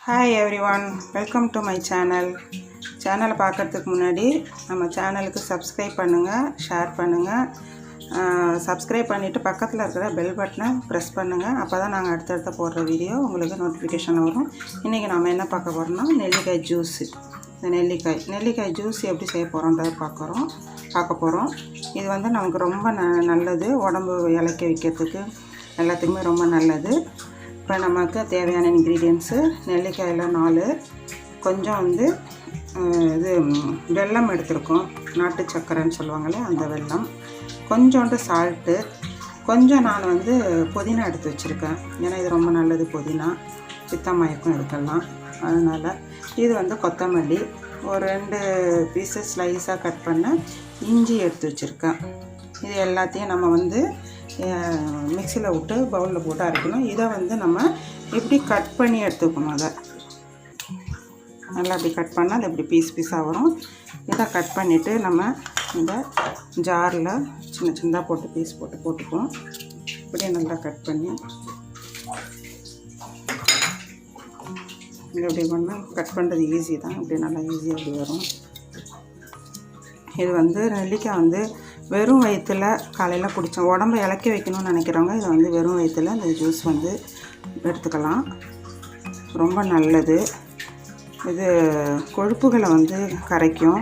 Hi everyone, welcome to my channel. சேனலை பார்க்கறதுக்கு முன்னாடி நம்ம சேனலுக்கு சப்ஸ்கிரைப் பண்ணுங்கள், ஷேர் பண்ணுங்கள். சப்ஸ்கிரைப் பண்ணிவிட்டு பக்கத்தில் இருக்கிற பெல் பட்டனை ப்ரெஸ் பண்ணுங்கள். அப்போ தான் நாங்கள் அடுத்தடுத்த போடுற வீடியோ உங்களுக்கு நோட்டிஃபிகேஷன் வரும். இன்றைக்கி நம்ம என்ன பார்க்க போகிறோம்னா நெல்லிக்காய் ஜூஸு. இந்த நெல்லிக்காய் ஜூஸ் எப்படி செய்ய போகிறோன்றதை பார்க்க போகிறோம். இது வந்து நமக்கு ரொம்ப நல்லது, உடம்பு இளைக்க வைக்கிறதுக்கு எல்லாத்துக்குமே ரொம்ப நல்லது. இப்போ நமக்கு தேவையான இன்க்ரீடியன்ஸு நெல்லிக்காயில் 4, கொஞ்சம் வந்து இது வெல்லம் எடுத்துருக்கோம், நாட்டு சக்கரைன்னு சொல்லுவாங்களே அந்த வெல்லம், கொஞ்சோண்டு சால்ட்டு, கொஞ்சம் நான் வந்து புதினா எடுத்து வச்சுருக்கேன். ஏன்னா இது ரொம்ப நல்லது, புதினா பித்தமயக்கம் எடுக்கலாம். அதனால் இது வந்து கொத்தமல்லி, ஒரு 2 பீஸஸ் ஸ்லைஸாக கட் பண்ண இஞ்சி எடுத்து வச்சுருக்கேன். இது எல்லாத்தையும் நம்ம வந்து மிக்சியில் விட்டு பவுலில் போட்டு அரைக்கணும். இதை வந்து நம்ம இப்படி கட் பண்ணி எடுத்துக்கணும். அதை நல்லா இப்படி கட் பண்ணால் அது இப்படி பீஸாக வரும். இதை கட் பண்ணிவிட்டு நம்ம இந்த ஜாரில் சின்னதாக போட்டு பீஸ் போட்டுக்குவோம். இப்படியே நல்லா கட் பண்ணி இப்படி பண்ணால் கட் பண்ணுறது ஈஸி தான். இப்படி நல்லா ஈஸியாக இப்படி வரும். இது வந்து நெல்லிக்காய் வந்து வெறும் வயிற்றில் காலையில் குடித்தோம், உடம்பை இளக்கி வைக்கணும்னு நினைக்கிறவங்க இதை வந்து வெறும் வயிற்றில் இந்த ஜூஸ் வந்து எடுத்துக்கலாம். ரொம்ப நல்லது. இது கொழுப்புகளை வந்து கரைக்கும்,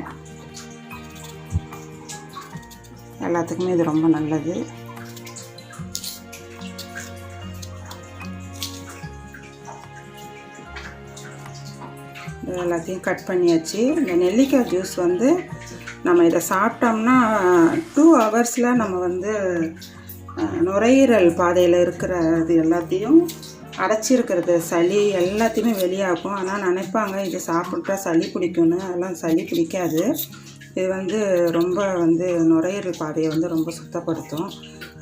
எல்லாத்துக்குமே இது ரொம்ப நல்லது. எல்லாத்தையும் கட் பண்ணியாச்சு. இந்த நெல்லிக்காய் ஜூஸ் வந்து நம்ம இதை சாப்பிட்டோம்னா 2 ஹவர்ஸில் நம்ம வந்து நுரையீரல் பாதையில் இருக்கிறது எல்லாத்தையும் அடைச்சிருக்கிறது சளி எல்லாத்தையுமே வெளியாகும். ஆனால் நினைப்பாங்க இது சாப்பிட்டா சளி பிடிக்கும்னு. அதெல்லாம் சளி பிடிக்காது. இது வந்து ரொம்ப வந்து நுரையீரல் பாதையை வந்து ரொம்ப சுத்தப்படுத்தும்.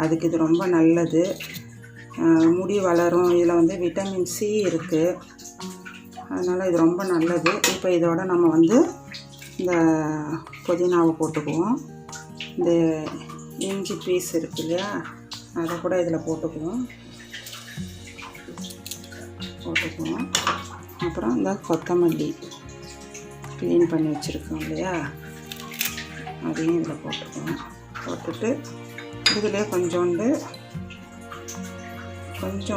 அதுக்கு இது ரொம்ப நல்லது. முடி வளரும். இதில் வந்து விட்டமின் சி இருக்குது. அதனால் இது ரொம்ப நல்லது. இப்போ இதோட நம்ம வந்து இந்த புதினாவை போட்டுக்குவோம். இந்த இஞ்சி பீஸ் இருக்கு இல்லையா, அதை கூட இதில் போட்டுக்குவோம். அப்புறம் இந்த கொத்தமல்லி க்ளீன் பண்ணி வச்சுருக்கோம் இல்லையா, அதையும் இதில் போட்டுக்குவோம். போட்டுட்டு இதிலே கொஞ்சம்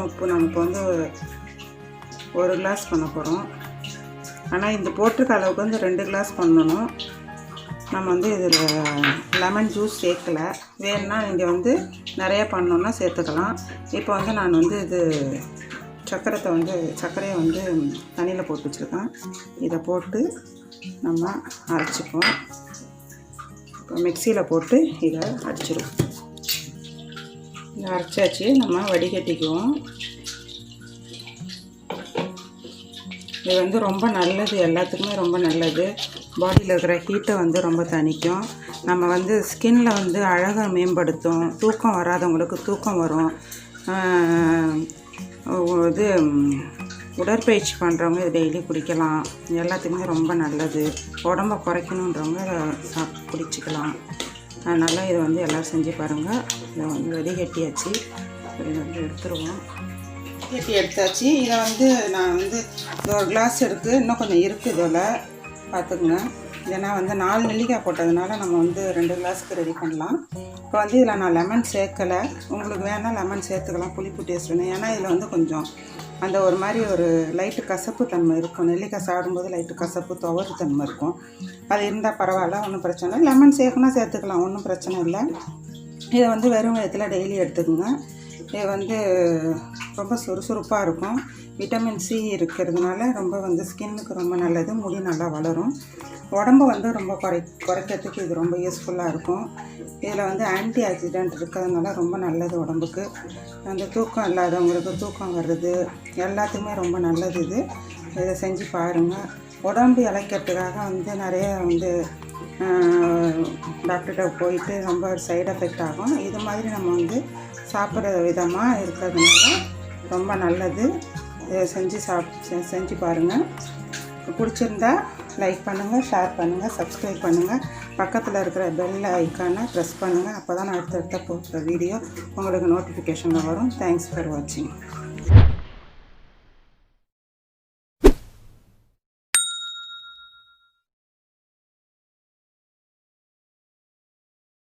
உப்பு. நமக்கு வந்து 1 கிளாஸ் பண்ண போகிறோம். ஆனால் இந்த போட்டிருக்க அளவுக்கு வந்து 2 கிளாஸ் பண்ணணும். நம்ம வந்து இதில் லெமன் ஜூஸ் சேர்க்கலை. வேணுன்னா நீங்கள் வந்து நிறையா பண்ணோன்னா சேர்த்துக்கலாம். இப்போ வந்து நான் வந்து இது சர்க்கரையை வந்து தண்ணியில் போட்டு வச்சுருக்கேன். இதை போட்டு நம்ம அரைச்சிப்போம். இப்போ மிக்சியில் போட்டு இதை அரைச்சிடுவோம். இதை அரைச்சாச்சு. நம்ம வடிகட்டிக்குவோம். இது வந்து ரொம்ப நல்லது, எல்லாத்துக்குமே ரொம்ப நல்லது. பாடியில் இருக்கிற ஹீட்டை வந்து ரொம்ப தணிக்கும். நம்ம வந்து ஸ்கின்னில் வந்து அழகை மேம்படுத்தும். தூக்கம் வராதவங்களுக்கு தூக்கம் வரும். இது உடற்பயிற்சி பண்ணுறவங்க இது டெய்லி குடிக்கலாம். எல்லாத்துக்குமே ரொம்ப நல்லது. உடம்பை குறைக்கணுன்றவங்க இதை குடிச்சிக்கலாம். அதனால் இதை வந்து எல்லோரும் செஞ்சு பாருங்கள். இதை வந்து வடிகட்டியாச்சு. இதை வந்து எடுத்துருவோம். கட்டி எடுத்தாச்சு. இதை வந்து நான் வந்து 1 கிளாஸ் இருக்குது, இன்னும் கொஞ்சம் இருக்குது இதில் பார்த்துக்குங்க. ஏன்னா வந்து 4 நெல்லிக்காய் போட்டதுனால நம்ம வந்து 2 கிளாஸுக்கு ரெடி பண்ணலாம். இப்போ வந்து இதில் நான் லெமன் சேர்க்கலை. உங்களுக்கு வேணால் லெமன் சேர்த்துக்கலாம், புளிப்பு டேஸ்ட் வேணும். ஏன்னா இதில் வந்து கொஞ்சம் அந்த ஒரு மாதிரி ஒரு லைட்டு கசப்பு தன்மை இருக்கும். நெல்லிக்காய் சாப்பிடும்போது லைட்டு கசப்பு துவறு தன்மை இருக்கும். அது இருந்தால் பரவாயில்ல, ஒன்றும் பிரச்சனை இல்லை. லெமன் சேர்க்கணும், சேர்த்துக்கலாம், ஒன்றும் பிரச்சனை இல்லை. இதை வந்து வெறும் வயிற்றில் டெய்லி எடுத்துக்கோங்க. இது வந்து ரொம்ப சுறுசுறுப்பாக இருக்கும். விட்டமின் சி இருக்கிறதுனால ரொம்ப வந்து ஸ்கின்னுக்கு ரொம்ப நல்லது. முடி நல்லா வளரும். உடம்பு வந்து ரொம்ப குறைக்கிறதுக்கு இது ரொம்ப யூஸ்ஃபுல்லாக இருக்கும். இதில் வந்து ஆன்டி ஆக்சிடென்ட் இருக்கிறதுனால ரொம்ப நல்லது உடம்புக்கு. அந்த தூக்கம் இல்லாதவங்களுக்கு தூக்கம் வர்றது எல்லாத்துக்குமே ரொம்ப நல்லது. இதை செஞ்சு பாருங்கள். உடம்பு இளைக்கிறதுக்காக வந்து நிறைய வந்து டாக்டர்கிட்ட போயிட்டு ரொம்ப சைடு எஃபெக்ட் ஆகும். இது மாதிரி நம்ம வந்து சாப்பிட்ற விதமாக இருக்கிறதுனால ரொம்ப நல்லது. இதை செஞ்சு பாருங்கள். பிடிச்சிருந்தா லைக் பண்ணுங்கள், ஷேர் பண்ணுங்கள், சப்ஸ்கிரைப் பண்ணுங்கள். பக்கத்தில் இருக்கிற பெல் ஐக்கானை ப்ரெஸ் பண்ணுங்கள். அப்போ தான் நான் அடுத்தடுத்த போடுற வீடியோ உங்களுக்கு நோட்டிஃபிகேஷனில் வரும். தேங்க்ஸ் ஃபார் வாட்சிங்.